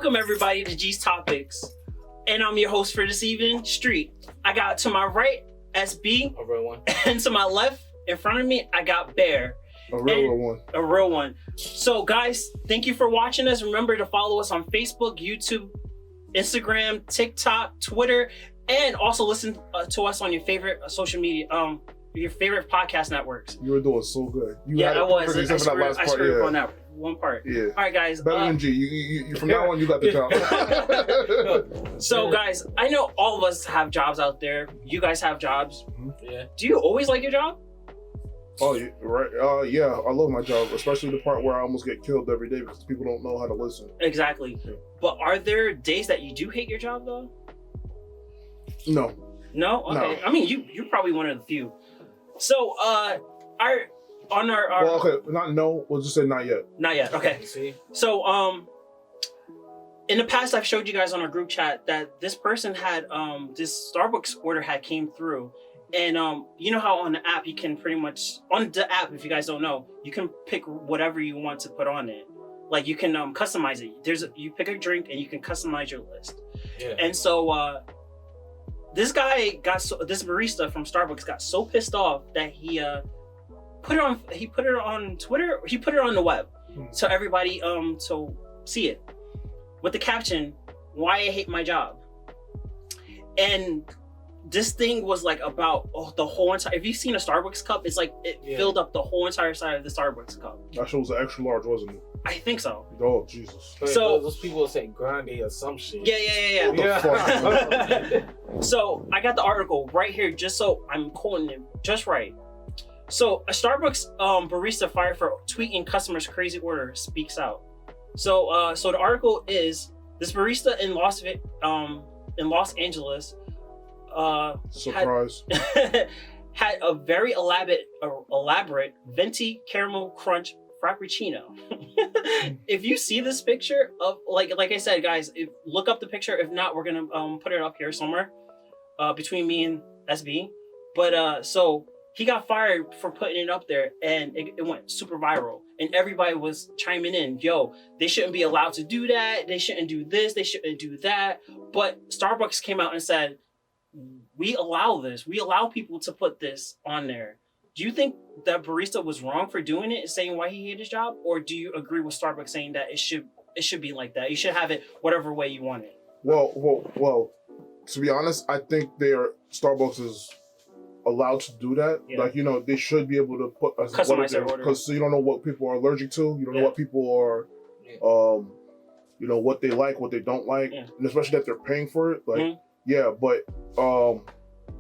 Welcome everybody to G's Topics, and I'm your host for this evening, Street. I got to my right SB, A real one. and to my left, in front of me, I got Bear. A real one. A real one. So guys, thank you for watching us. Remember to follow us on Facebook, YouTube, Instagram, TikTok, Twitter, and also listen to us on your favorite social media, your favorite podcast networks. You were doing so good. I was. I Except for that last part, screwed on that one part. Yeah. All right, guys. Better than G. You from now on, you got the job. So, guys, I know all of us have jobs out there. You guys have jobs. Yeah. Do you always like your job? Oh, yeah, right. Yeah, I love my job, especially the part where I almost get killed every day because people don't know how to listen. Exactly. Yeah. But are there days that you do hate your job, though? No. No? Okay. No. I mean, you're probably one of the few. So, our Well, okay, not no. We'll just say not yet. Not yet. Okay. See? So, in the past, I've showed you guys on our group chat that this person had this Starbucks order had came through, and you know how on the app you can pretty much on the app, if you guys don't know, you can pick whatever you want to put on it. Like you can customize it. You pick a drink and you can customize your list. Yeah. And so this barista from Starbucks got so pissed off that he put it on Twitter. He put it on the web so everybody to see it with the caption, "Why I hate my job." And this thing was like about the whole entire. If you've seen a Starbucks cup, it's like it filled up the whole entire side of the Starbucks cup. That show was an extra large, wasn't it? I think so. Oh, Jesus. So those people say grande or some shit. Yeah. Yeah. So I got the article right here, just so I'm quoting it just right. So a Starbucks barista fired for tweeting customers' crazy order speaks out. So the article is this barista in Los Angeles Surprise. had a very elaborate venti caramel crunch frappuccino. If you see this picture of like I said, guys, look up the picture. If not, we're gonna put it up here somewhere between me and SB. But so he got fired for putting it up there, and it went super viral, and everybody was chiming in. Yo, they shouldn't be allowed to do that. They shouldn't do this. They shouldn't do that. But Starbucks came out and said, we allow this. We allow people to put this on there. Do you think that barista was wrong for doing it and saying why he hated his job? Or do you agree with Starbucks saying that it should be like that? You should have it whatever way you want it. Well, to be honest, I think Starbucks is allowed to do that. Yeah. Like, they should be able to put Customize their order. Because you don't know what people are allergic to. You don't know what people are, what they like, what they don't like. Yeah. And especially that they're paying for it. Like, yeah, but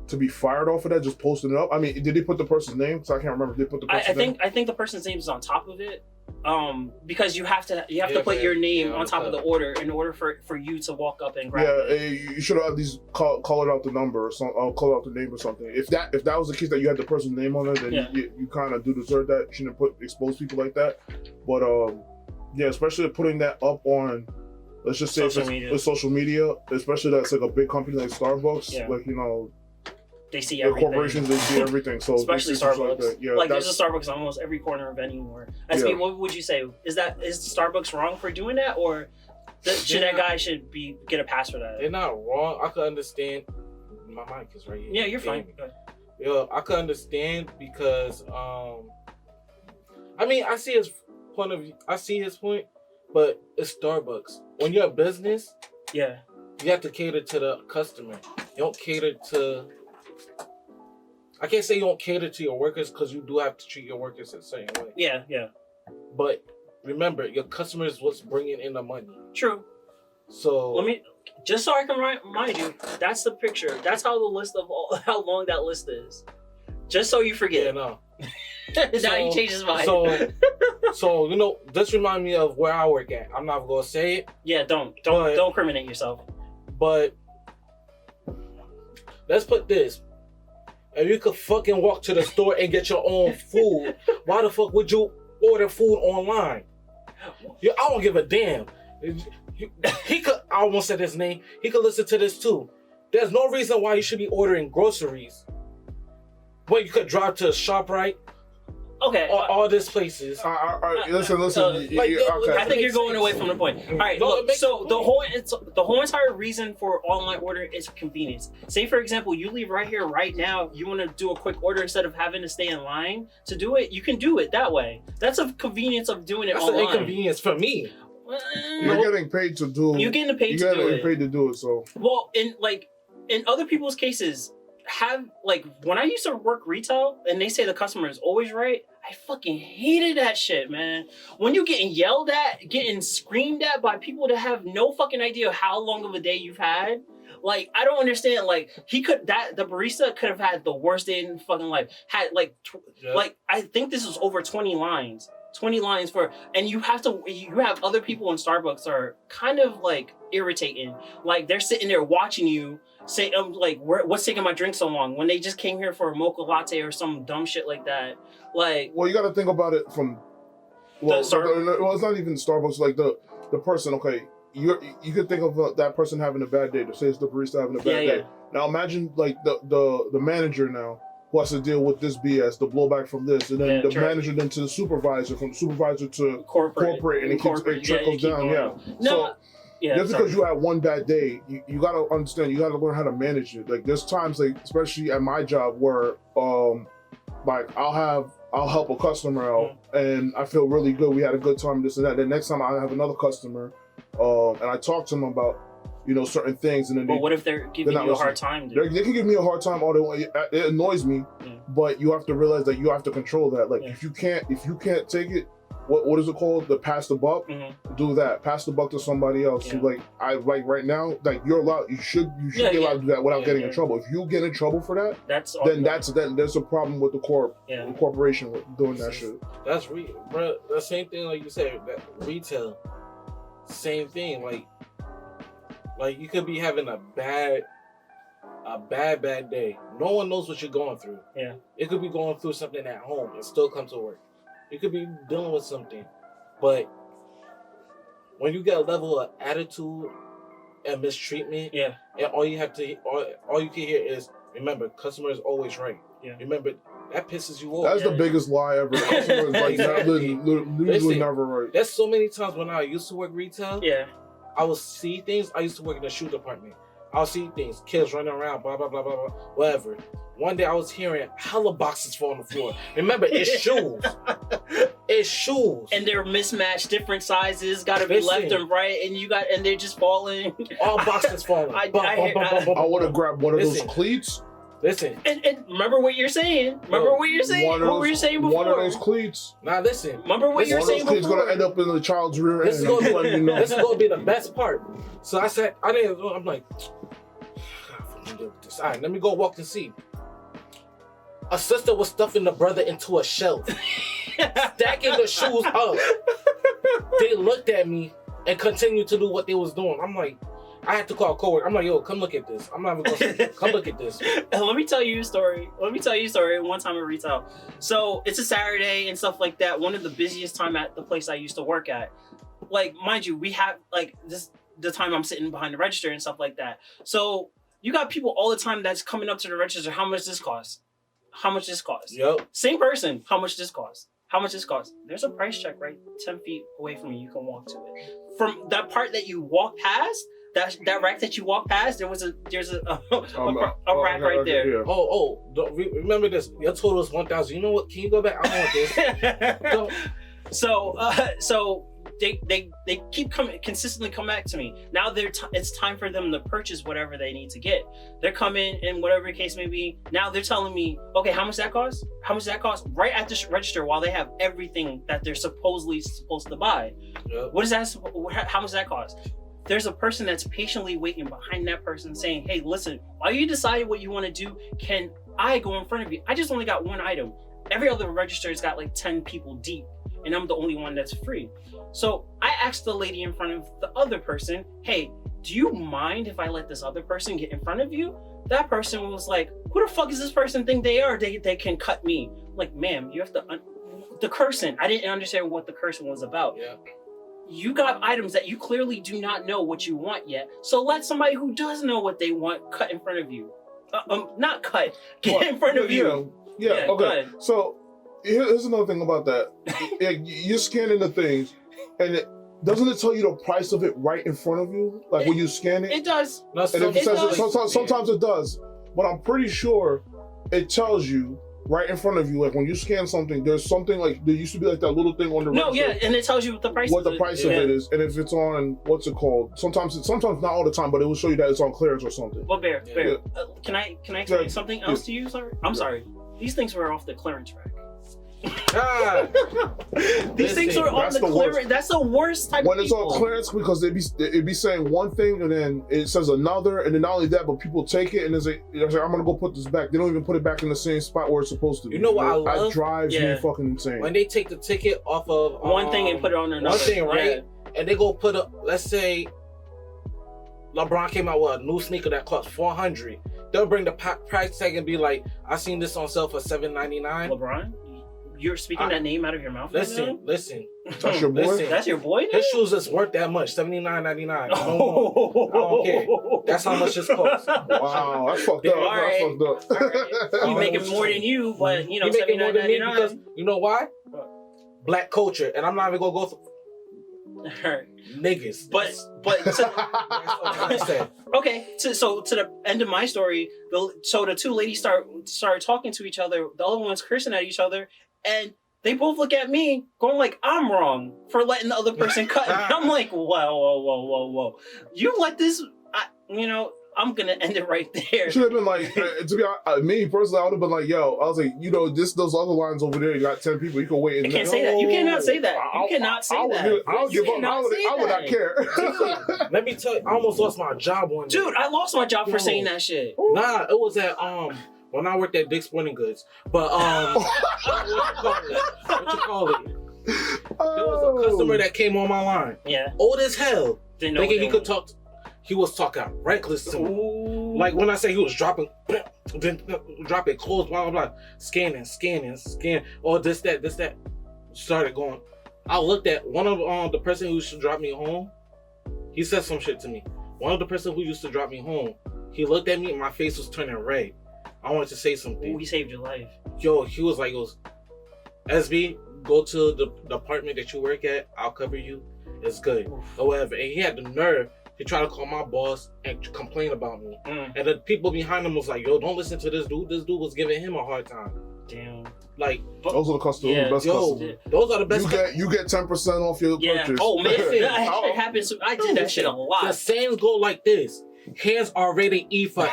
to be fired off of that, just posting it up. I mean, did they put the person's name? So I can't remember. Did they put the person's name? I think the person's name is on top of it. Because you have to put your name on top of the order in order for you to walk up and grab it. Yeah, you should have at least call it out the number or something. I'll call out the name or something. If that was the case that you had the person's name on it, then you kind of do deserve that. You shouldn't expose people like that. But especially putting that up on, let's just say it's social media, especially that's like a big company like Starbucks, they see the everything. corporations, they see everything. So especially Starbucks. Like there's a Starbucks on almost every corner of anywhere. What would you say? Is Starbucks wrong for doing that, or that guy should get a pass for that? They're not wrong. I could understand. My mic is right here. Yeah, you're fine. Yeah, I could understand because I mean, I see his point of view. I see his point, but it's Starbucks. When you're a business, you have to cater to the customer. You don't cater to. I can't say you don't cater to your workers because you do have to treat your workers a certain way. Yeah. But remember, your customer is what's bringing in the money. True. So just so I can remind you, that's the picture. That's how how long that list is. Just so you forget. Yeah, no. Now he changed his mind. So this reminds me of where I work at. I'm not gonna say it. Yeah, don't incriminate yourself. But let's put this. If you could fucking walk to the store and get your own food, why the fuck would you order food online? I don't give a damn. He could, I almost said his name, he could listen to this too. There's no reason why you should be ordering groceries when you could drive to a ShopRite Okay. All these places. Listen. I think you're going away from the point. All right. Look, so the whole entire reason for online order is convenience. Say for example, you leave right here, right now. You want to do a quick order instead of having to stay in line to do it. You can do it that way. That's a convenience of doing it online. That's an inconvenience for me. You're getting paid to do. You're getting paid to do it. You're getting paid to do it. So. Well, in other people's cases. When I used to work retail and they say the customer is always right, I fucking hated that shit, man. When you getting yelled at, getting screamed at by people that have no fucking idea how long of a day you've had. Like, I don't understand. Like, the barista could have had the worst day in fucking life. Had I think this was over 20 lines. 20 lines and you have other people in Starbucks are kind of like irritating. Like they're sitting there watching you say, what's taking my drink so long when they just came here for a mocha latte or some dumb shit like that. Like, well, you got to think about it from, it's not even Starbucks, like the person, okay, you could think of that person having a bad day, to say it's the barista having a bad day. Now imagine like the manager now, who has to deal with this BS, the blowback from this, and then manager then to the supervisor, from the supervisor to corporate and it trickles down. Just because you had one bad day, you gotta understand, you gotta learn how to manage it. Like there's times, like especially at my job, where like I'll help a customer out and I feel really good. We had a good time, this and that. Then next time I have another customer, and I talk to them about certain things, and then what if they're giving you a hard time? They can give me a hard time all they want. It annoys me, but you have to realize that you have to control that. Like if you can't take it, what is it called? The pass the buck. Do that. Pass the buck to somebody else. So like right now, like you're allowed. You should be allowed to do that without getting in trouble. If you get in trouble for that, there's a problem with the corporation with doing that shit. That's bro. The same thing like you said. That retail, same thing. Like you could be having a bad day. No one knows what you're going through. Yeah. It could be going through something at home and still come to work. You could be dealing with something. But when you get a level of attitude and mistreatment, and all you can hear is, remember, customer is always right. Yeah. Remember, that pisses you off. That's the biggest lie ever. The customer is like usually never right. There's so many times when I used to work retail. Yeah. I would see things. I used to work in the shoe department. I'll see things, kids running around, blah, blah, blah, blah, blah, whatever. One day I was hearing hella boxes fall on the floor. Remember, it's shoes. It's shoes. And they're mismatched, different sizes, gotta be left and right, and they're just falling. All boxes falling. I would have grabbed one of those cleats. Listen. And remember what you're saying. What were you saying before? One of those cleats. Now listen. Remember what you're saying before? One of those cleats going to end up in the child's rear end. This is going to be the best part. So I said, I'm like, all right, let me go walk and see. A sister was stuffing the brother into a shelf, stacking the shoes up. They looked at me and continued to do what they was doing. I'm like, I had to call a coworker. I'm like, yo, come look at this. I'm not even going to come look at this. Let me tell you a story. One time at retail. So it's a Saturday and stuff like that. One of the busiest time at the place I used to work at. Like, mind you, we have like the time I'm sitting behind the register and stuff like that. So you got people all the time that's coming up to the register. How much this costs? How much this costs? Yep. Same person. How much this costs? How much this costs? There's a price check right 10 feet away from you. You can walk to it. From that part that you walk past, that rack that you walk past, there's a rack right there. Remember this. Your total is 1,000. You know what? Can you go back? I want this. So they keep consistently come back to me. Now it's time for them to purchase whatever they need to get. They're coming and whatever the case may be. Now they're telling me, okay, how much that costs? How much that costs? Right at the register while they have everything that they're supposedly supposed to buy. Yep. What is that? How much that cost? There's a person that's patiently waiting behind that person saying, hey, listen, while you decide what you want to do, can I go in front of you? I just only got one item. Every other register's got like 10 people deep, and I'm the only one that's free. So I asked the lady in front of the other person, hey, do you mind if I let this other person get in front of you? That person was like, who the fuck does this person think they are? They can cut me. Like, ma'am, you have to, the cursing. I didn't understand what the cursing was about. Yeah. You got items that you clearly do not know what you want yet. So let somebody who does know what they want cut in front of you. Not cut, get in front of you. Yeah, okay. So here's another thing about that. You're scanning the things, and doesn't it tell you the price of it right in front of you? Like when you scan it? It does. And if it says sometimes it does. But I'm pretty sure it tells you right in front of you. Like when you scan something, there's something like, there used to be like that little thing on the No, yeah, and it tells you what the price of it is. And if it's on, what's it called? Sometimes not all the time, but it will show you that it's on clearance or something. Well, Bear, can I explain something else to you? Sorry, I'm sorry. These things were off the clearance rack. These things are on the clearance. That's the worst type when of it's on clearance, because it'd be saying one thing and then it says another, and then not only that, but people take it and they're like, I'm gonna go put this back. They don't even put it back in the same spot where it's supposed to be. You know what I love? That drives me fucking insane. When they take the ticket off of one thing and put it on another. One thing, right? Yeah. And they go put up, let's say LeBron came out with a new sneaker that costs $400. They'll bring the price tag and be like, I seen this on sale for $7.99. LeBron? You're speaking that name out of your mouth? Listen. That's your boy? That's your boy name? His shoes is worth that much, $79.99. I don't care. That's how much it costs. Wow, that's fucked up. Right. That's fucked up. Right. He making more than you, but you know, $79.99. Because you know why? Black culture, and I'm not even gonna go through niggas. But okay. So to the end of my story, the two ladies started talking to each other. The other one's cursing at each other, and they both look at me, going like I'm wrong for letting the other person cut. And I'm like, whoa! You let this? I'm gonna end it right there. Should have been like, to be honest, me personally, I would have been like, yo, I was like, those other lines over there, you got 10 people, you can wait. You can't say that. You cannot say that. You cannot say that. I'll give up. I would not care. Let me tell you, I almost lost my job one day. Dude, I lost my job for saying that shit. Nah, it was at when I worked at Dick's Sporting Goods. But what you call it? There was a customer that came on my line. Yeah. Old as hell. Thinking he could talk. He was talking reckless to me. Ooh. Like when I say he was dropping clothes, blah, blah, blah. Scanning. Or this, that. Started going. I looked at one of the person who used to drop me home. He said some shit to me. One of the person who used to drop me home, he looked at me and my face was turning red. I wanted to say something. Ooh, he saved your life. Yo, he was like, SB, go to the department that you work at. I'll cover you. It's good. Or whatever. And he had the nerve. He tried to call my boss and complain about me. And the people behind him was like, yo, don't listen to this dude. This dude was giving him a hard time. Damn. Like, those are the customers. The best customers. Those are the best. You get 10% off your purchase. Oh man, that shit happens. I did that shit a lot. The sayings go like this. Hands are rated E for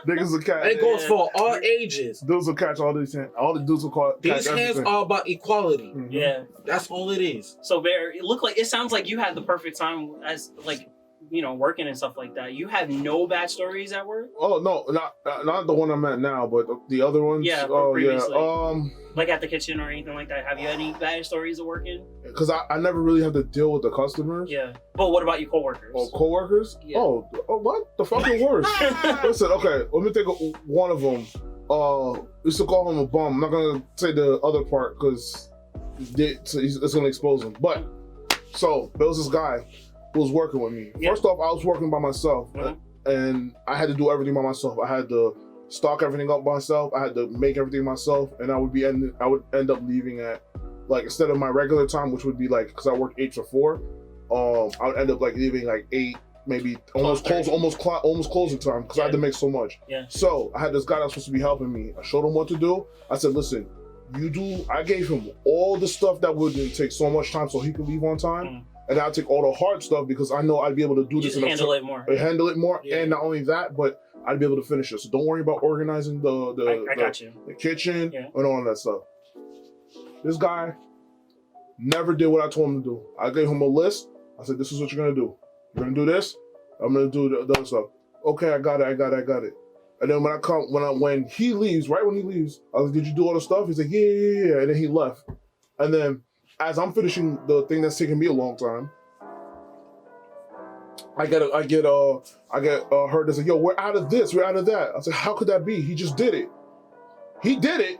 niggas will catch. It goes for all ages. Dudes will catch all these hands. All the dudes will catch these hands are about equality. Mm-hmm. Yeah. That's all it is. So Bear, it sounds like you had the perfect time as working and stuff like that. You have no bad stories at work? Oh no, not the one I'm at now, but the other ones. Yeah, previously. Yeah. Like at the kitchen or anything like that. Have you had any bad stories of working? Because I never really have to deal with the customers. Yeah. But what about your coworkers? Oh, coworkers? Yeah. Oh, what? The fucking worst. Listen, okay, let me think of one of them. We used to call him a bum. I'm not gonna say the other part because it's gonna expose him. But so there was this guy who was working with me. Yeah. First off, I was working by myself, and I had to do everything by myself. I had to stock everything up by myself. I had to make everything myself, and I would end up leaving at, like, instead of my regular time, which would be like, because I work 8 to 4, I would end up like leaving like 8, maybe almost closing time because I had to make so much. Yeah. So I had this guy that was supposed to be helping me. I showed him what to do. I said, listen, I gave him all the stuff that would take so much time so he could leave on time. And I'll take all the hard stuff because I know I'd be able to do this. Handle it more. Yeah. And not only that, but I'd be able to finish it. So don't worry about organizing the kitchen and all of that stuff. This guy never did what I told him to do. I gave him a list. I said, this is what you're gonna do. You're gonna do this. I'm gonna do the other stuff. Okay, I got it. And then when he leaves, right when he leaves, I was like, did you do all the stuff? He's like, yeah. And then he left. And then as I'm finishing the thing that's taking me a long time, I get heard that's like, yo, we're out of this, we're out of that. I said, how could that be? He just did it. He did it,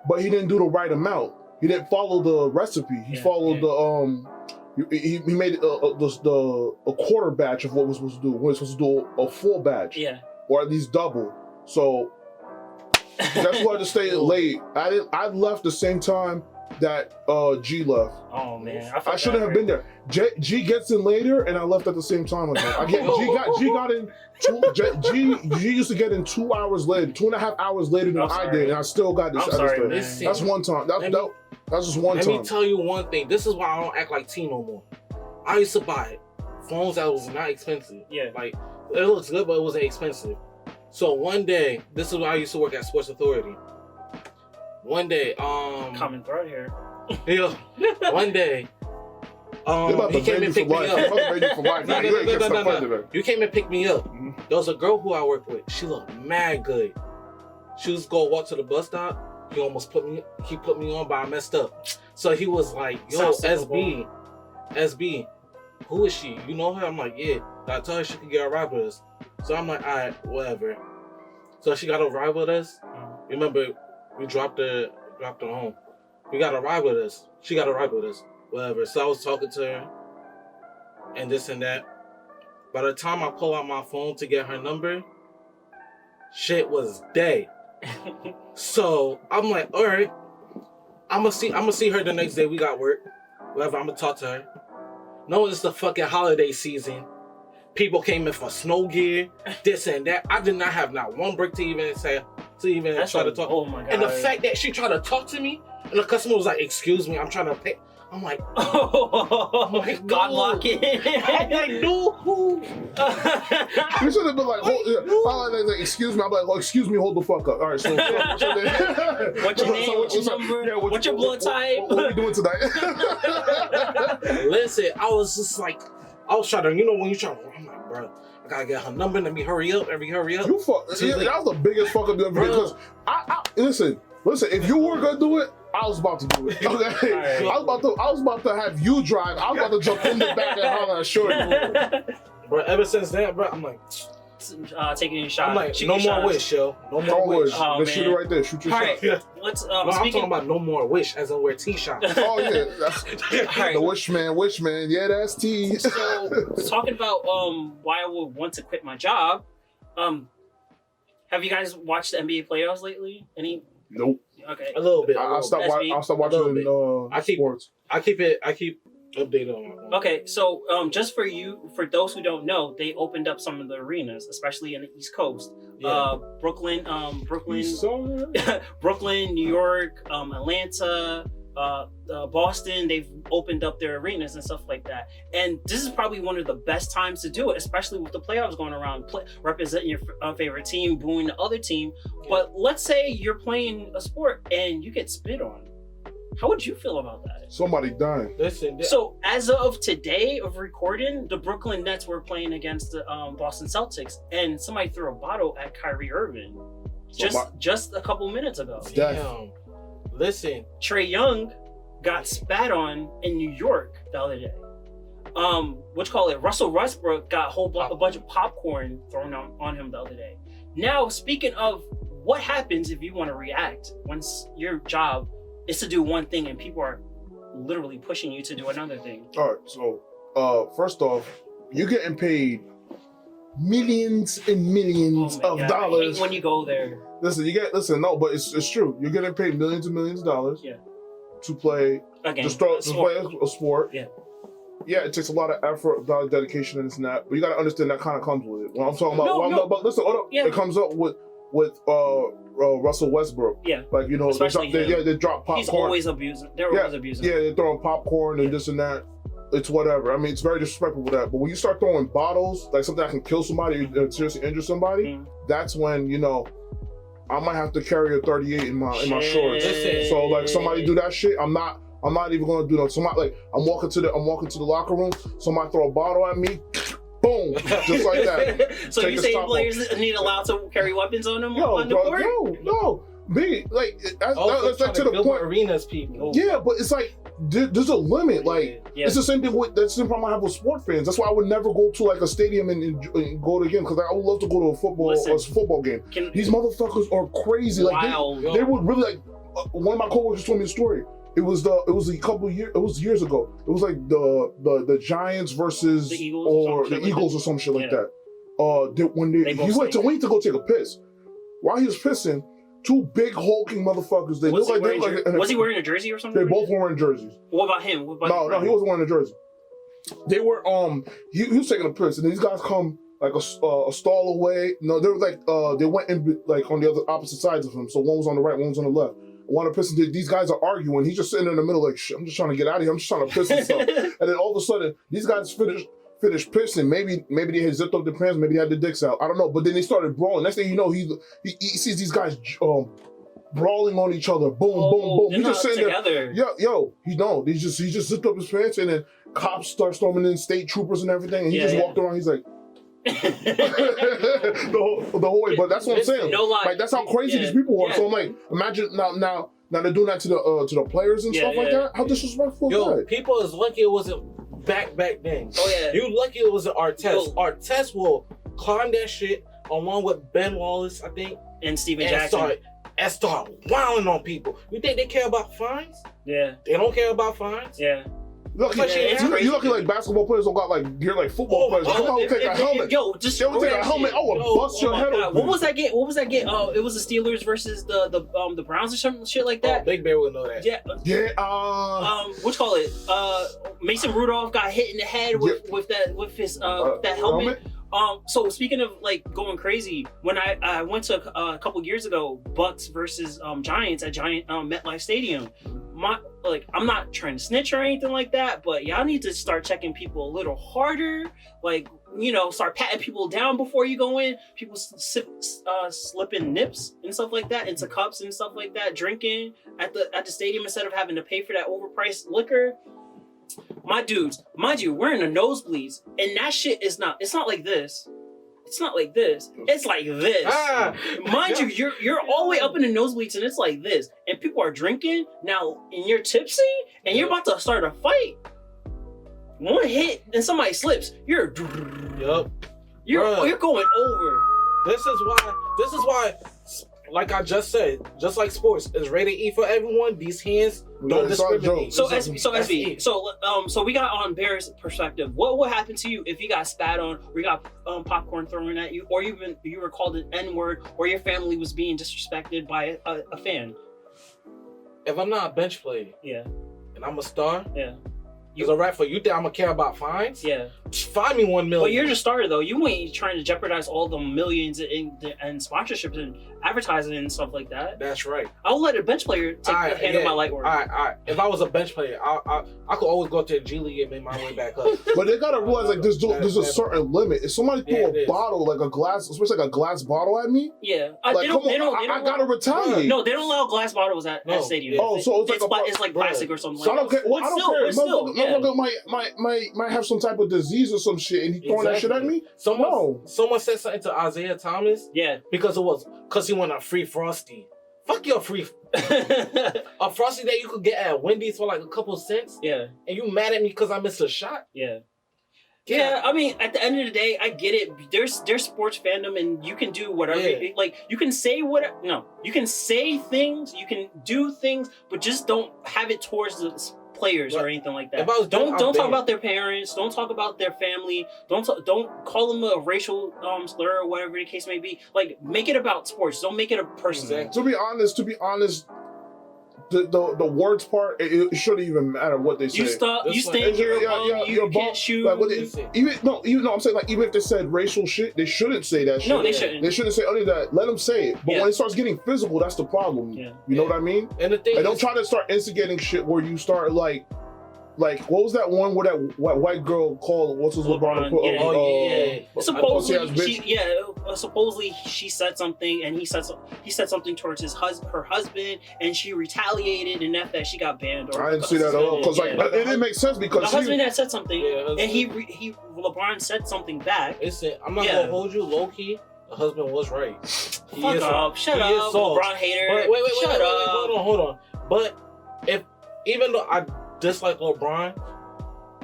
but he didn't do the right amount. He didn't follow the recipe. He followed he made a quarter batch of what we're supposed to do. We're supposed to do a full batch. Yeah. Or at least double. So That's why I just stayed late. I left the same time that G left. Oh man, I shouldn't have been there. G gets in later, and I left at the same time with him. G got in. G used to get in 2 hours later, 2.5 hours later than I did, and I still got this. That's one time. That's just one time. Let me tell you one thing. This is why I don't act like T no more. I used to buy phones that was not expensive. Yeah, like it looks good, but it wasn't expensive. So one day, this is when I used to work at Sports Authority. One day, common thread here. Yeah. One day, he came and picked me up. No. You came and picked me up. Mm-hmm. There was a girl who I worked with. She looked mad good. She was going to walk to the bus stop. He almost put me on, but I messed up. So he was like, "Yo, SB, who is she? You know her?" I'm like, "Yeah." I told her she could get a ride with us. So I'm like, "All right, whatever." So she got a ride with us. Remember, we dropped her home. We got a ride with us. She got a ride with us. Whatever. So I was talking to her and this and that. By the time I pull out my phone to get her number, shit was day. So I'm like, all right, I'm gonna see her the next day. We got work. Whatever, I'm gonna talk to her. No, it's the fucking holiday season. People came in for snow gear, this and that. I did not have not one break to even try to talk. Oh my God. And the fact that she tried to talk to me, and the customer was like, "Excuse me, I'm trying to pay." I'm like, God lock it. I'm like, no, who? You should have been like, excuse me. I'm like, excuse me, hold the fuck up. All right, so what's your name? What's your name? What's your number? Yeah, what's your blood type? What are we doing tonight? Listen, I was just like, I was trying to, when you try to, I'm like, bro, I gotta get her number. Let me hurry up. You fuck. Yeah, that was the biggest fuck up you ever did. Because listen. If you were gonna do it, I was about to do it. Okay, right. I was about to have you drive. I was about to jump in the back and holler at Shorty. Bro, ever since that, bro, I'm like, taking a shot. I'm like, no more wish, yo. No more wish. Oh, shoot it right there. Shoot your shot. Right. Let's. I'm talking about no more wish, as in wear T-shot. Oh yeah, right. The wish man. Yeah, that's T. So talking about why I would want to quit my job. Have you guys watched the NBA playoffs lately? Any? Nope. Okay. A little bit. I'll stop watching sports. I keep updated on. Okay, so just for those who don't know, they opened up some of the arenas, especially in the East Coast. Yeah. Brooklyn, Brooklyn, New York, Atlanta, Boston. They've opened up their arenas and stuff like that. And this is probably one of the best times to do it, especially with the playoffs going around, representing your favorite team, booing the other team. But let's say you're playing a sport and you get spit on. How would you feel about that? Somebody dying. Listen. So as of today of recording, the Brooklyn Nets were playing against the Boston Celtics, and somebody threw a bottle at Kyrie Irving just a couple minutes ago. Damn. Listen. Trae Young got spat on in New York the other day. Russell Westbrook got a bunch of popcorn thrown on him the other day. Now, speaking of what happens if you want to react once your job is to do one thing and people are literally pushing you to do another thing. All right, so first off, you're getting paid millions and millions of dollars. I hate when you go there. But it's true. You're getting paid millions and millions of dollars. Yeah. To play play a sport. Yeah. Yeah, it takes a lot of effort, a lot of dedication, and this and that. But you got to understand that kind of comes with it. When I'm talking about, it comes up with Russell Westbrook. Yeah. Like, they drop popcorn. He's always abusing. They're always abusing. Yeah, they're throwing popcorn and this and that. It's whatever. I mean, it's very disrespectful with that. But when you start throwing bottles, like something that can kill somebody or seriously injure somebody, that's when, I might have to carry a 38 in my shorts. So like somebody do that shit, I'm not even gonna do that. Somebody like I'm walking to the locker room, somebody throw a bottle at me, boom, just like that. So you say players need allowed to carry weapons on them on the court? No. Me, like that's like to the point. Arenas, people. Yeah, but it's like there's a limit. Like it's the same thing that's the problem I have with sport fans. That's why I would never go to like a stadium and go to a game, because I would love to go to a football game. These motherfuckers are crazy. Like they would really like. One of my coworkers told me a story. It was years ago. It was like the Giants versus the Eagles or some shit like that. When he went to go take a piss. While he was pissing, two big hulking motherfuckers. They look like was he wearing a jersey or something? They both were wearing jerseys. What about him? No, he wasn't wearing a jersey. They were he was taking a piss, and these guys come like a stall away. No, they were like they went in like on the other opposite sides of him. So one was on the right, one was on the left. One of the piss, these guys are arguing. He's just sitting in the middle like, shit, I'm just trying to get out of here. I'm just trying to piss and stuff. And then all of a sudden, these guys finished pissing. Maybe they had zipped up their pants. Maybe they had their dicks out. I don't know. But then they started brawling. Next thing you know, he sees these guys brawling on each other. Boom, boom, boom. He's just sitting together. There. He just zipped up his pants, and then cops start storming in, state troopers and everything. And he just walked around. He's like. the whole way, but that's what I'm saying. No lie. Like that's how crazy these people are. So I'm like, imagine now they're doing that to the players and stuff like that. How disrespectful is that? People is lucky it wasn't back then. Oh yeah, you lucky it wasn't Artest. Artest will climb that shit along with Ben Wallace, I think, and Steven Jackson, and start wilding on people. You think they care about fines? Yeah, they don't care about fines. Yeah. You lucky like basketball players don't got like gear like football players. Come on, take a helmet. Yo, just take a helmet. Bust your head off. What was that game? Oh, it was the Steelers versus the Browns or some shit like that. Big Bear would know that. Yeah. What you call it? Mason Rudolph got hit in the head with his that helmet. So speaking of like going crazy, when I went to a couple years ago, Bucks versus Giants at MetLife Stadium. I'm not trying to snitch or anything like that, but y'all need to start checking people a little harder. Like, start patting people down before you go in. People slipping nips and stuff like that into cups and stuff like that, drinking at the stadium instead of having to pay for that overpriced liquor. My dudes, mind you, we're in the nosebleeds, and that shit it's not like this. It's not like this. It's like this. Mind you, you're all the way up in the nosebleeds, and it's like this. And people are drinking now, and you're tipsy, and you're about to start a fight. One hit, and somebody slips. You're going over. This is why. Like I just said, just like sports, it's rated E for everyone. These hands don't discriminate. So we got on Bear's perspective. What would happen to you if you got spat on, or you got popcorn thrown at you, or you were called an N-word, or your family was being disrespected by a fan? If I'm not a bench player, and I'm a star, it's a rap for you. Think I'm gonna care about fines? Yeah. Fine me $1 million. But you're the starter though. You ain't trying to jeopardize all the millions and sponsorships and advertising and stuff like that. That's right. I'll let a bench player take the hand of my light work. All right. If I was a bench player, I could always go to the G League and make my way back up. But they gotta realize like there's a certain limit. If somebody throw a bottle, like a glass, especially like a glass bottle at me, I gotta retaliate. No, they don't allow glass bottles at stadiums. Oh, so it's like plastic or something. So I don't care. Well, I don't care. Still, might have some type of disease or some shit, and he throwing that shit at me. Someone said something to Isaiah Thomas. Yeah, because he wanted a free Frosty. Fuck your free a Frosty that you could get at Wendy's for like a couple cents. Yeah, and you mad at me because I missed a shot. Yeah, I mean, at the end of the day, I get it. There's sports fandom, and you can do whatever. Like, you can say whatever. No, you can say things, you can do things, but just don't have it towards the players or anything like that. Don't talk about their parents. Don't talk about their family. Don't call them a racial slur or whatever the case may be. Like, make it about sports. Don't make it a personal. Exactly. To be honest. The words part, it shouldn't even matter what they say. You stay here, you can't shoot. Like, I'm saying like even if they said racial shit, they shouldn't say that shit. No, they shouldn't. They shouldn't say any of that. Let them say it. But when it starts getting physical, that's the problem. You know what I mean? And the thing don't try to start instigating shit where you start like what was that one where that white girl called what's his LeBron? Supposedly she said something, and he said something towards her husband, and she retaliated, and after that she got banned. I didn't see that at all because it didn't make sense because the husband had said something, and LeBron said something back. Listen, I'm not gonna hold you low key. The husband was right. Shut up, LeBron hater. Wait, hold on. But even though I dislike LeBron,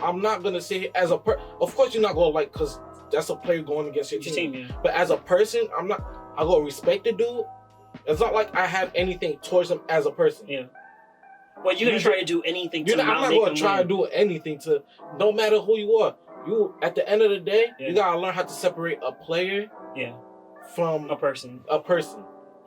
I'm not gonna say as a of course you're not gonna like, because that's a player going against your team. But as a person, I go respect the dude. It's not like I have anything towards him as a person. Yeah. Well, you're gonna try to do anything to I'm not gonna try to do anything to, no matter who you are. You at the end of the day, you gotta learn how to separate a player from a person.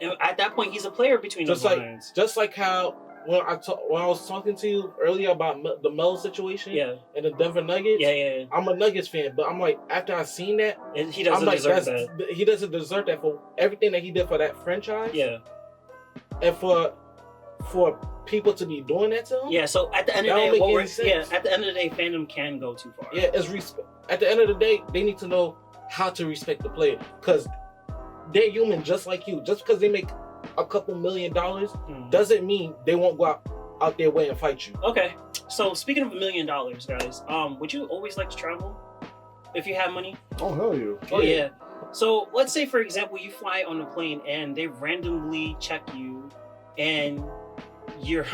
And at that point, he's a player between those lines. Just like how when I was talking to you earlier about the Melo situation, and the Denver Nuggets, I'm a Nuggets fan, but I'm like, after I seen that, he doesn't deserve that. He doesn't deserve that for everything that he did for that franchise. Yeah, and for people to be doing that to him. Yeah. So at the end of the day, at the end of the day, fandom can go too far. Yeah, it's respect. At the end of the day, they need to know how to respect the player because they're human just like you. Just because they make a couple $1 million doesn't mean they won't go out their way and fight you. Okay. So speaking of $1 million, guys, would you always like to travel if you have money? Oh hell yeah. Oh yeah. So let's say, for example, you fly on a plane and they randomly check you, and you're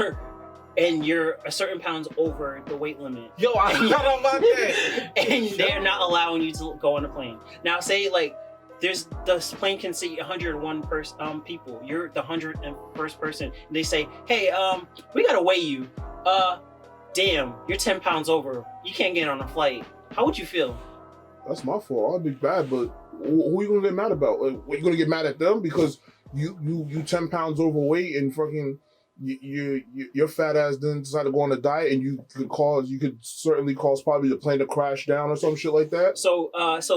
a certain pounds over the weight limit. Yo, I thought about that. And they're not allowing you to go on the plane. Now, say like this plane can seat 101 people. You're the 101st person. And they say, hey, we gotta weigh you. Damn, you're 10 pounds over. You can't get on a flight. How would you feel? That's my fault. I'd be bad, but who are you gonna get mad about? Like, are you gonna get mad at them because you 10 pounds overweight and fucking your fat ass then decide to go on a diet, and you could certainly cause probably the plane to crash down or some shit like that. So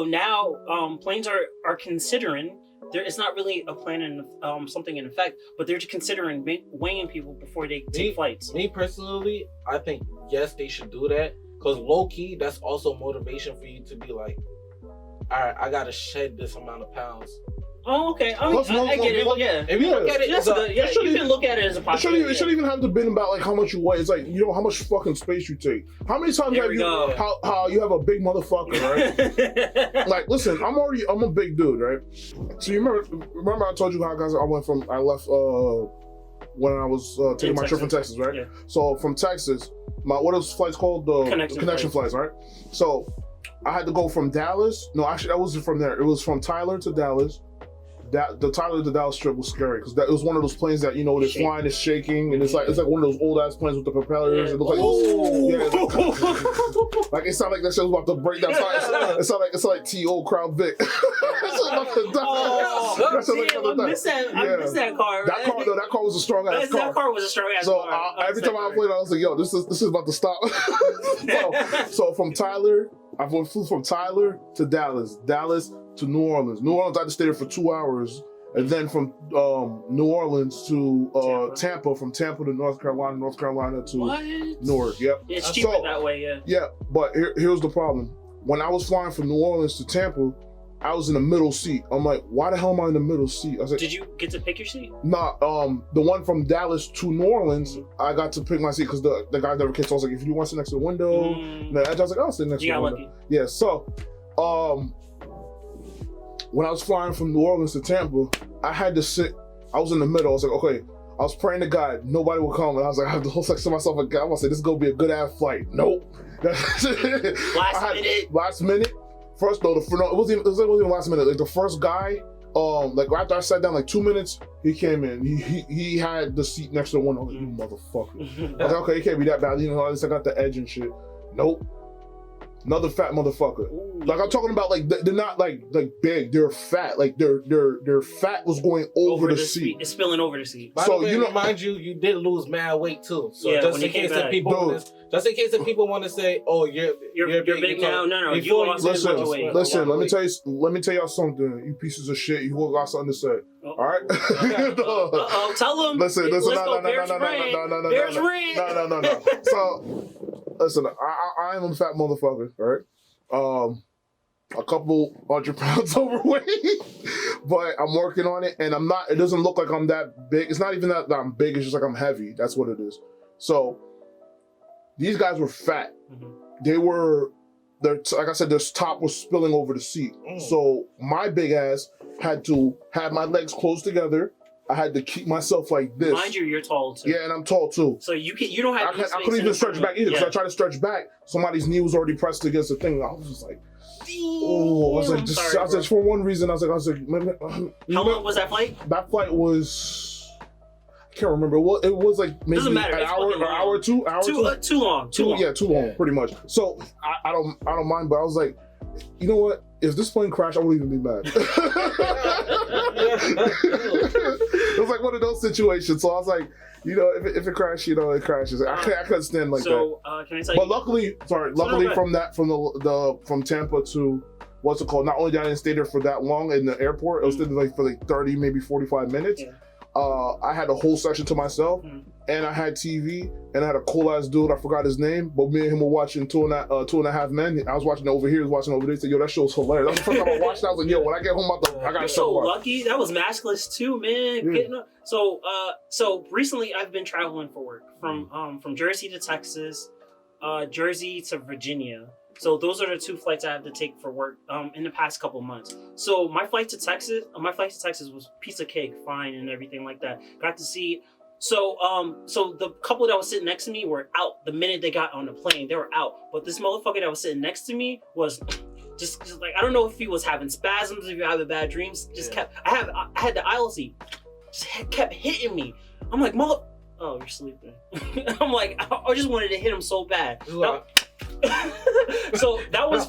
now planes are considering it's not really a plan and something in effect, but they're considering weighing people before they take flights. Me personally, I think yes, they should do that because low key, that's also motivation for you to be like, all right, I gotta shed this amount of pounds. Oh, okay. I get it. Yeah. If you look at it, that's good. Yeah, you can look at it as a possibility. It shouldn't even have to be about like how much you weigh. It's like, you know, how much fucking space you take. How many times have you how you have a big motherfucker, right? Like, listen, I'm a big dude, right? So you remember I told you how guys I left when I was taking my trip from Texas, right? Yeah. So from Texas, what are those flights called? The connection flights, right? So I had to go from Dallas. No, actually, that wasn't from there. It was from Tyler to Dallas. The Tyler to Dallas trip was scary because it was one of those planes that, you know, the flying is shaking, and it's like one of those old ass planes with the propellers. It looked like like it sounded like that shit was about to break down. It sounded like T.O. Crown Vic. I missed that car. That car was a strong ass car. That car was a strong ass car. So every time I played, I was like, yo, this is about to stop. so from Tyler, I flew from Tyler to Dallas to New Orleans. I had to stay there for 2 hours, and then from New Orleans to Tampa. From Tampa to North Carolina to Newark. Yep. It's cheaper that way, yeah. Yeah, but here's the problem. When I was flying from New Orleans to Tampa, I was in the middle seat. I'm like, why the hell am I in the middle seat? I was like, did you get to pick your seat? Nah, the one from Dallas to New Orleans, I got to pick my seat because the guy never came. So I was like, if you want to sit next to the window, and I was like, I'll sit next to the window. Lucky. Yeah, so when I was flying from New Orleans to Tampa, I had to sit. I was in the middle. I was like, okay. I was praying to God, nobody would come, and I was like, I have to hold to myself. I'm gonna say, this is gonna be a good ass flight. Nope. Last minute. First though, it wasn't even last minute. Like the first guy, like after I sat down like 2 minutes, he came in. He had the seat next to the window. I was like, you motherfucker. I was like, okay, it can't be that bad. You know, at least I got the edge and shit. Nope. Another fat motherfucker. Ooh. Like I'm talking about, like they're not like big. They're fat. Like their fat was going over the seat. It's spilling over the seat. So you know, mind you did lose mad weight too. So yeah, just in case that people want to say, oh, you're big now. No, you lost weight. Listen. Let me tell y'all something. You pieces of shit. You got something to say. All right. Tell them. Listen. No. So. Listen, I am a fat motherfucker, right? A couple 100 pounds overweight, but I'm working on it, and I'm not. It doesn't look like I'm that big. It's not even that I'm big. It's just like I'm heavy. That's what it is. So these guys were fat. Mm-hmm. Like I said, their top was spilling over the seat. So my big ass had to have my legs close together. I had to keep myself like this. Mind you, you're tall too. Yeah, and I'm tall too. So you don't have. I couldn't even stretch back either because I tried to stretch back. Somebody's knee was already pressed against the thing. I was just like, oh, I was like, for one reason, I was like, how long was that flight? That flight was, I can't remember. Well, it was like maybe an hour or 2 hours. Too long. Too long, pretty much. So I don't mind, but I was like, you know what? if this plane crashed, I wouldn't even be mad. It was like one of those situations. So I was like, you know, if it crashes, you know, it crashes. I couldn't stand like that. So can I tell you? But luckily from Tampa to what's it called? Not only did I didn't stay there for that long in the airport, it was still like for like 30, maybe 45 minutes. Yeah. I had a whole section to myself, and I had TV, and I had a cool ass dude. I forgot his name, but me and him were watching Two and a Half Men. I was watching it over here, he was watching it over there. He said, "Yo, that show's hilarious." That was the first time I watched it. I was like, "Yo, when I get home, I gotta so lucky. That was maskless too, man. Yeah. So recently I've been traveling for work from Jersey to Texas, Jersey to Virginia. So those are the 2 flights I have to take for work in the past couple months. So my flight to Texas was piece of cake, fine and everything like that. Got to see. So the couple that was sitting next to me were out the minute they got on the plane. They were out. But this motherfucker that was sitting next to me was just like, I don't know if he was having spasms, if you're having bad dreams. I had the aisle seat. Just kept hitting me. I'm like, oh, you're sleeping. I'm like, I just wanted to hit him so bad. So that was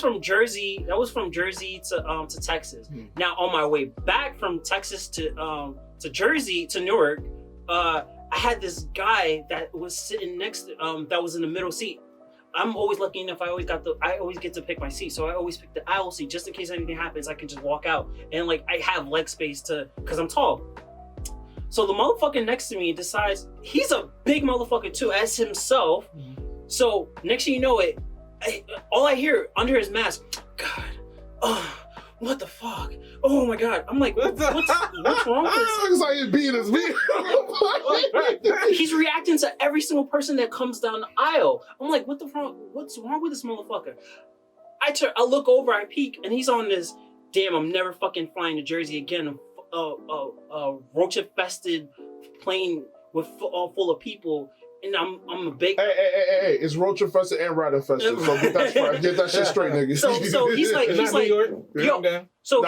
from Jersey to Texas. Now on my way back from Texas to Jersey to Newark, I had this guy that was sitting next to, that was in the middle seat. I'm always lucky enough. I always get to pick my seat, so I always pick the aisle seat just in case anything happens. I can just walk out and like I have leg space because I'm tall. So the motherfucker next to me decides he's a big motherfucker too as himself. So next thing you know it, all I hear under his mask, God, oh, what the fuck? Oh my God. I'm like, what's wrong with this? Looks like he's beating his meat. He's reacting to every single person that comes down the aisle. I'm like, what's wrong with this motherfucker? I look over, I peek, and he's on this, damn, I'm never fucking flying to Jersey again. A roach-infested plane full of people. And I'm a big. Hey! It's roach infested and rat infested. So get that shit straight, nigga. So he's like, New York. Yo. So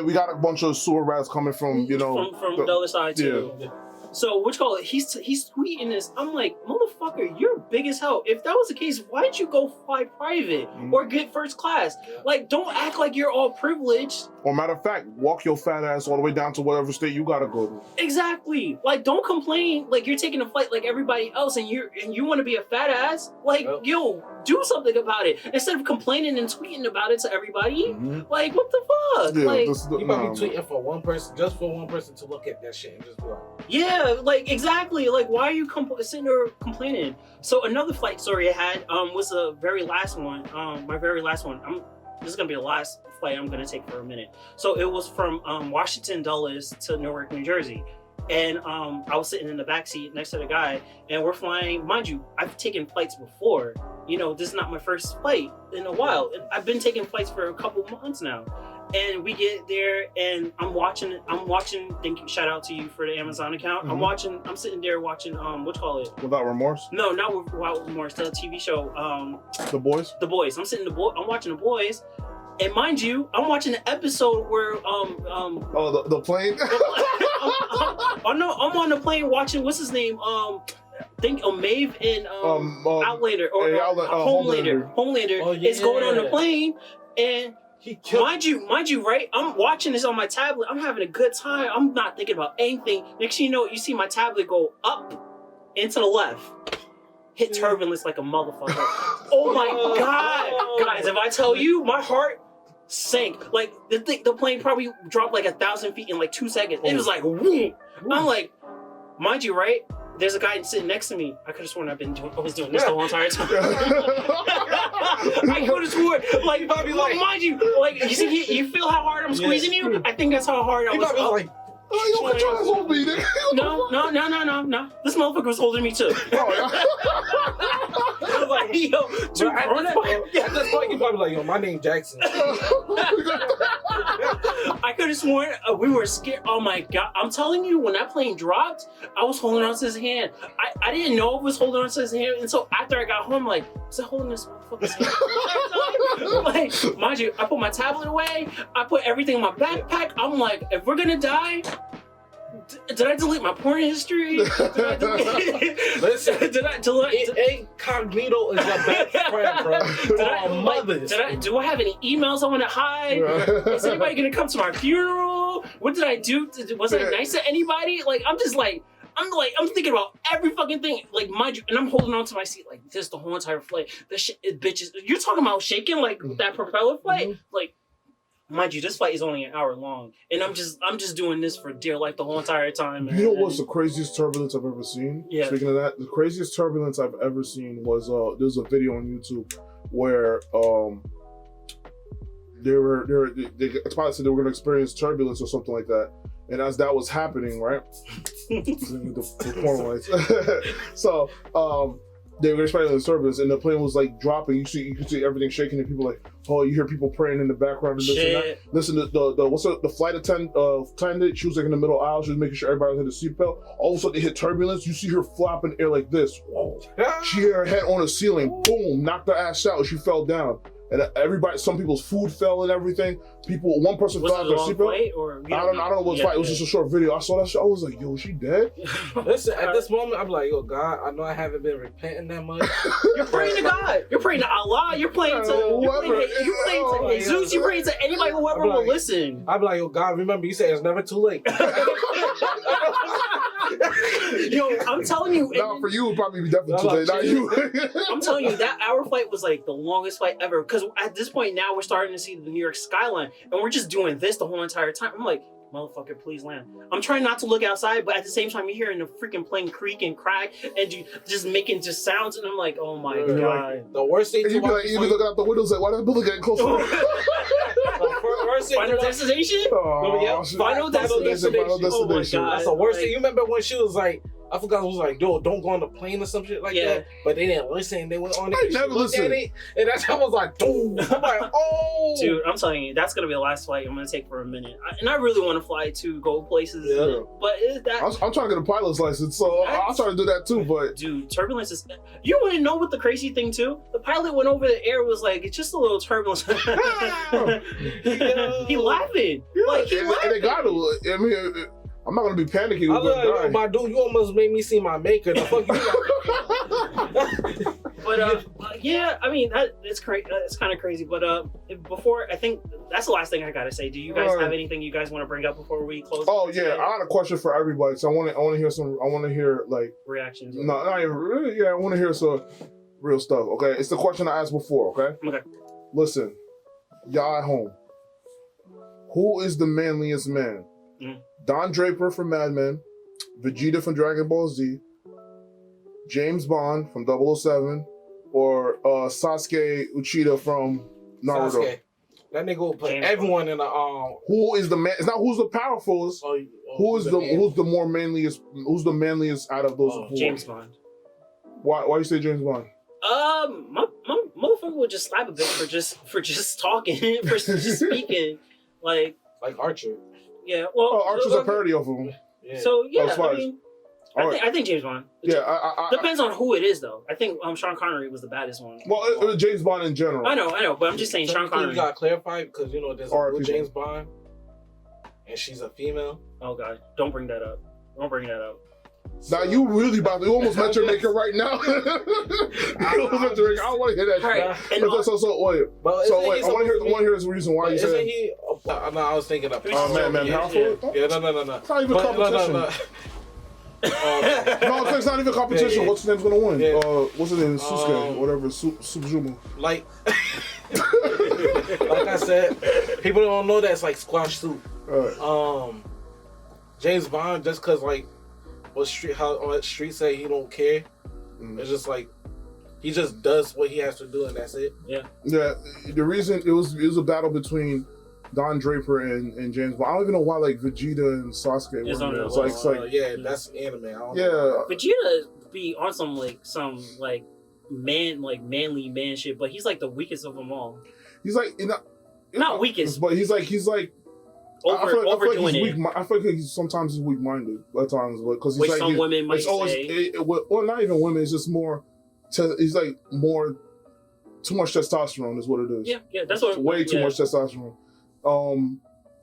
we got a bunch of sewer rats coming from from the other side too. Yeah. So he's tweeting this. I'm like, motherfucker, you're big as hell. If that was the case, why didn't you go fly private or get first class? Like, don't act like you're all privileged. Or matter of fact, walk your fat ass all the way down to whatever state you gotta go to. Exactly. Like, don't complain like you're taking a flight like everybody else and you want to be a fat ass. Like, yo, do something about it instead of complaining and tweeting about it to everybody. Like, what the fuck? Yeah, like, you might be tweeting for one person, just for one person to look at that shit and just be like, yeah, like exactly. Like, why are you sitting there complaining? So another flight story I had was the very last one. My very last one. This is gonna be the last flight I'm gonna take for a minute. So it was from Washington Dulles to Newark, New Jersey. And I was sitting in the back seat next to the guy, and we're flying. Mind you, I've taken flights before. You know, this is not my first flight in a while. I've been taking flights for a couple months now. And we get there, and I'm watching. Thank you, shout out to you for the Amazon account. I'm sitting there watching. What you call it? Without Remorse? No, not Without Remorse. The TV show. The Boys. The Boys. I'm watching The Boys. And mind you, I'm watching an episode where the plane. Oh no, I'm on the plane watching what's his name? Think Maeve and Outlander or Homelander is going on the plane, and mind you, right? I'm watching this on my tablet. I'm having a good time. I'm not thinking about anything. Next thing you know, you see my tablet go up and to the left. Hit turbulence like a motherfucker. Oh my God. Guys, if I tell you, my heart sank. Like, the plane probably dropped like 1,000 feet in like 2 seconds. It was like, whoom. I'm like, mind you, right? There's a guy sitting next to me. I could have sworn I was doing this the whole entire time. I could have sworn, like, mind you, like, you see, you feel how hard I'm squeezing you? I think that's how hard I was. Like, oh, you trying to hold me, nigga. No. This motherfucker was holding me too. I was like, yo, at this point, you probably like, yo, my name Jackson. I could have sworn we were scared. Oh my God. I'm telling you, when that plane dropped, I was holding on to his hand. I didn't know I was holding on to his hand until after I got home, like, was I holding this motherfucker's hand? Like, mind you, I put my tablet away. I put everything in my backpack. I'm like, if we're gonna die, Did I delete my porn history? Did I delete? Listen, did I delete? Incognito is your best friend, bro. Do I have any emails I want to hide? Is anybody gonna come to my funeral? What did I do? Was I nice to anybody? Like, I'm thinking about every fucking thing. Like, mind you, and I'm holding on to my seat like this the whole entire flight. The shit, bitches. You're talking about shaking like that propeller flight? Like, mind you, this flight is only an hour long, and I'm just doing this for dear life the whole entire time. You know what's the craziest turbulence I've ever seen? Yeah. Speaking of that, the craziest turbulence I've ever seen was there's a video on YouTube where the pilot said they were going to experience turbulence or something like that, and as that was happening, right? the porn lights. So they were expecting the turbulence, and the plane was like dropping. You can see everything shaking, and people like, oh, you hear people praying in the background and this and that. Listen, the flight attendant, she was like in the middle aisle. She was making sure everybody had a seatbelt. All of a sudden, they hit turbulence. You see her flop in the air like this. Whoa. She hit her head on the ceiling. Boom, knocked her ass out. She fell down. And everybody, some people's food fell and everything. One person fell out their seatbelt. I don't know what's fight. It was just a short video. I saw that shit. I was like, yo, she dead? Listen, at this moment, I'm like, yo, God, I know I haven't been repenting that much. You're praying to God. You're praying to Allah. You're praying to Jesus. You're praying to anybody, whoever will listen. I'm like, yo, God, remember, you said it's never too late. Yo, I'm telling you. Now for you, it would probably be definitely too late. Not you. I'm telling you, that hour flight was like the longest flight ever. Because at this point now, we're starting to see the New York skyline, and we're just doing this the whole entire time. I'm like, motherfucker, please land. I'm trying not to look outside, but at the same time, you're hearing the freaking plane creak and crack, and you just making just sounds, and I'm like, oh my god. Like, the worst thing. You be looking out the windows like, why that building getting closer? Final destination? Final destination. Oh my god. That's the worst thing. You remember when she was like, I forgot, it was like, yo, don't go on the plane or some shit like that. But they didn't listen. They went on it. I never listened. And that's how I was like, dude. I'm like, oh. Dude, I'm telling you, that's going to be the last flight I'm going to take for a minute. And I really want to fly to go places. Yeah. But I'm trying to get a pilot's license, so I'll try to do that too. But dude, turbulence is... You want to know what the crazy thing too? The pilot went over the air, was like, it's just a little turbulence. He laughing. Yeah, like, and they got to. I mean... I'm not gonna be panicking. I'm like, yo, my dude, you almost made me see my maker. The fuck you But yeah, I mean it's crazy. It's kind of crazy. But before, I think that's the last thing I gotta say. Do you guys have anything you guys want to bring up before we close? Oh yeah, I got a question for everybody. So I want to hear some. I want to hear like reactions. No, not even really. Yeah, I want to hear some real stuff. Okay, it's the question I asked before. Okay. Okay. Listen, y'all at home. Who is the manliest man? Don Draper from Mad Men, Vegeta from Dragon Ball Z, James Bond from 007, or Sasuke Uchida from Naruto. Sasuke. That nigga will put everyone in a Who is the man? It's not who's the powerfulest. Who's the more manliest? Who's the manliest out of those four? James Bond. Why you say James Bond? My motherfucker would just slap a bitch for just talking, for just speaking, like Archer. Yeah, well, Archer's a parody of him. Yeah. So yeah, I think James Bond. Depends on who it is, though. I think Sean Connery was the baddest one. Well, it was James Bond in general. I know, but I'm just saying Sean Connery. You gotta clarify because there's a blue James Bond, and she's a female. Oh god, don't bring that up. Now you really you almost met your maker right now. I don't want to hear that. Right. Wait. I want to hear his reason why you said. Isn't he? No, I was thinking of. Man, powerful. Yeah, no. It's not even competition. No, it's not even competition. What's his name's gonna win? Yeah. What's his name? Susuke, whatever. Suzumu. Like I said, people don't know that it's like squash soup. Right. James Bond, just cause like. How Street say he don't care. It's just like he just does what he has to do and that's it. Yeah. Yeah. The reason it was a battle between Don Draper and James Bond. I don't even know why like Vegeta and Sasuke were there. It's like yeah, that's anime. Vegeta be on some manly man shit, but he's like the weakest of them all. He's like not weakest, but he's like. Overdoing it. I feel like sometimes he's weak-minded at times, because he's some women might say. Well, not even women. It's just more. He's like more. Too much testosterone is what it is. Yeah, that's what. Way too much testosterone,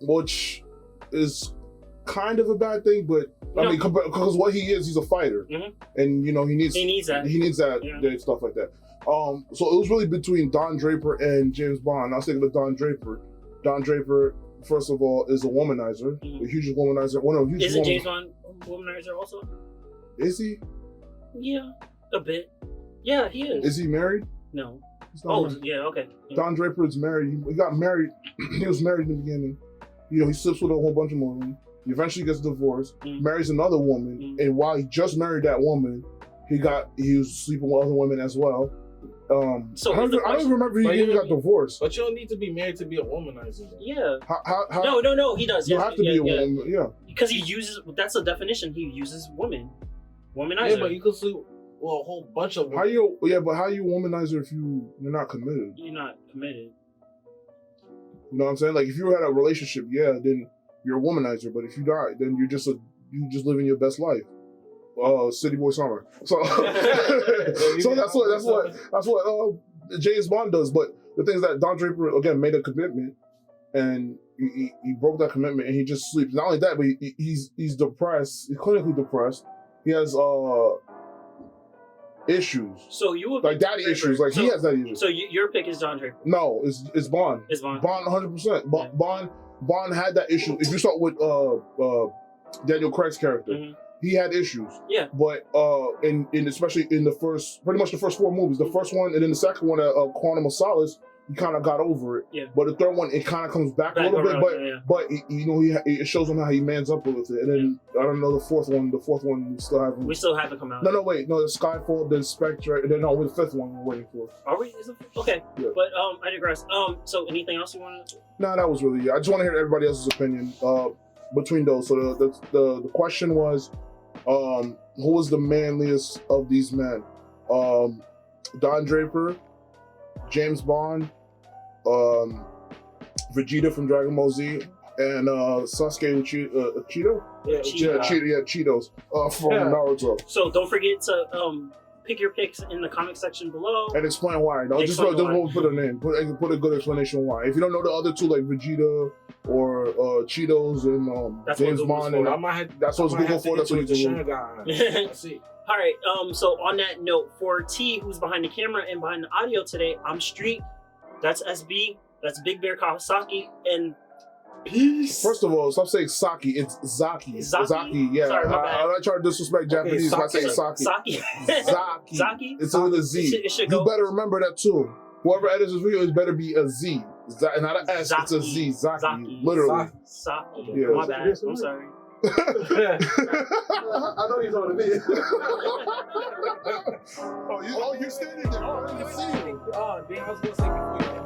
which is kind of a bad thing, but I mean, because what he is, he's a fighter, and you know he needs that stuff like that. So it was really between Don Draper and James Bond. I was thinking of Don Draper. Don Draper, first of all, is a womanizer, a huge womanizer. Isn't James Bond a womanizer also? Is he? Yeah, a bit. Yeah, he is. Is he married? No. Oh, married. Yeah, okay. Yeah. Don Draper is married. He got married. He was married in the beginning. You know, he sleeps with a whole bunch of women. He eventually gets divorced, marries another woman, and while he just married that woman, he was sleeping with other women as well. So I don't even remember he even got divorced. But you don't need to be married to be a womanizer. Yeah. How, no, he does. You have to be a woman, yeah. Because he uses, that's the definition, he uses women. Womanizer. Yeah, but you can sleep with a whole bunch of women. How you womanizer if you're not committed? You're not committed. You know what I'm saying? Like if you had a relationship, then you're a womanizer. But if you die, then you just living your best life. City Boy Summer. So, so that's what James Bond does. But the thing is that Don Draper again made a commitment, and he broke that commitment, and he just sleeps. Not only that, but he's depressed. He's clinically depressed. He has issues. So you would like daddy issues. Like he has daddy issues. So your pick is Don Draper. No, it's Bond. It's Bond. Bond 100%. Bond had that issue. If you start with Daniel Craig's character. He had issues. Yeah. But in especially in pretty much the first 4 movies, the first one and then the second one, Quantum of Solace, he kind of got over it. Yeah. But the third one, it kind of comes back a little bit. But it shows him how he mans up with it. And then I don't know the fourth one we still haven't come out. No, wait, no, the Skyfall, then Spectre, and then with the 5th one we're waiting for. Are we? Is it? Okay. Yeah. But I digress. So anything else you want to? No, that was really it. I just want to hear everybody else's opinion between those. So the question was. Who was the manliest of these men? Don Draper, James Bond, Vegeta from Dragon Ball Z, and Sasuke Cheeto? Cheetos from Naruto. So don't forget to pick your picks in the comment section below. And explain why. No, just put a name. Put a good explanation why. If you don't know the other two, like Vegeta or Cheetos and James Bond, that's what Google for. That's what you do. I see. All right. So on that note, for T, who's behind the camera and behind the audio today, I'm Street. That's SB. That's Big Bear Kawasaki. And peace. First of all, stop saying Saki. It's Zaki. Zaki. Yeah. Sorry, I'm not trying to disrespect Japanese by saying Saki. Zaki. Zaki. It's with a Z. You better remember that too. Whoever edits this video, it better be a Z. Not an S. It's a Z. Zaki. Literally. Saki. Yeah. My bad. I'm sorry. I know you're talking to me. Oh, you're standing there. Oh, I didn't see you. Oh, damn, I was gonna say before you